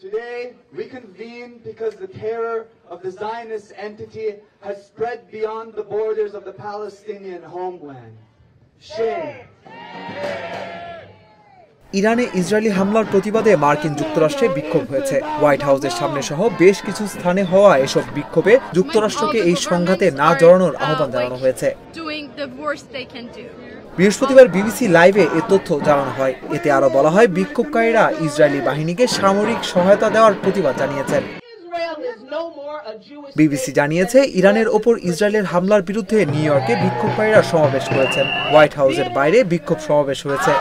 Today we convene because the terror of the Zionist entity has spread beyond the borders of the Palestinian homeland. Shame. ইরানে Israeli হামলার প্রতিবাদে মার্কিন যুক্তরাষ্ট্রে বিক্ষোভ হয়েছে। হোয়াইট হাউসের সামনে সহ বেশ কিছু স্থানে হওয়া এসব বিক্ষোভে যুক্তরাষ্ট্রকে এই সংঘাতে না জড়ানোর আহ্বান জানানো হয়েছে। বৃহস্পতিবার বিবিসি লাইভে এ তথ্য জানানো হয়। এতে আরো বলা হয়, বিক্ষোভকারীরা ইসরায়েলি বাহিনীকে সামরিক সহায়তা দেওয়ার প্রতিবাদ জানিয়েছেন। বিবিসি জানিয়েছে, ইরানের ওপর ইসরায়েলের হামলার বিরুদ্ধে নিউ ইয়র্কে বিক্ষোভকারীরা সমাবেশ করেছেন। হোয়াইট হাউসের বাইরে বিক্ষোভ সমাবেশ হয়েছে।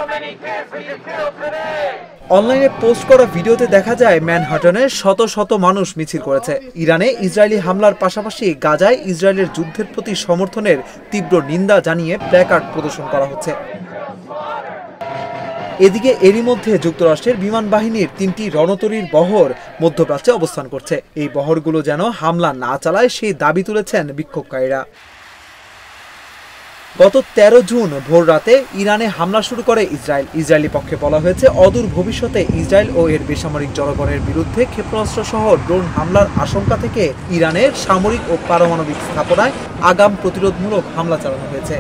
অনলাইনে পোস্ট করা ভিডিওতে দেখা যায় ম্যানহাটনে শত শত মানুষ মিছিল করেছে। ইরানে ইসরায়েলি হামলার পাশাপাশি গাজায় ইসরায়েলের যুদ্ধের প্রতি সমর্থনের তীব্র নিন্দা জানিয়ে প্ল্যাকার্ড প্রদর্শন করা হচ্ছে। এদিকে এরই মধ্যে যুক্তরাষ্ট্রের বিমান বাহিনীর ৩টি রণতরীর বহর মধ্যপ্রাচ্যে অবস্থান করছে। এই বহরগুলো যেন হামলা না চালায় সেই দাবি তুলেছেন বিক্ষোভকারীরা। গত ১৩ জুন ভোর রাতে ইরানে হামলা শুরু করে ইসরায়েল। ইসরায়েলি পক্ষে বলা হয়েছে, অদূর ভবিষ্যতে ইসরায়েল ও এর বেসামরিক জনগণের বিরুদ্ধে ক্ষেপণাস্ত্র সহ ড্রোন হামলার আশঙ্কা থেকে ইরানের সামরিক ও পারমাণবিক স্থাপনায় আগাম প্রতিরোধমূলক হামলা চালানো হয়েছে।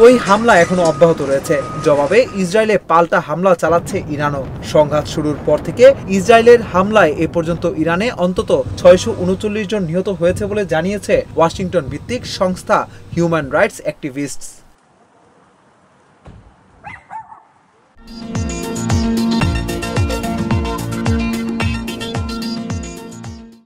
ওই হামলা এখনো অব্যাহত রয়েছে। জবাবে ইসরায়েলে পাল্টা হামলা চালাচ্ছে ইরানও। সংঘাত শুরুর পর থেকে ইসরায়েলের হামলায় এ পর্যন্ত ইরানে অন্তত ৬৩৯ জন নিহত হয়েছে বলে জানিয়েছে ওয়াশিংটন ভিত্তিক সংস্থা হিউম্যান রাইটস অ্যাক্টিভিস্টস।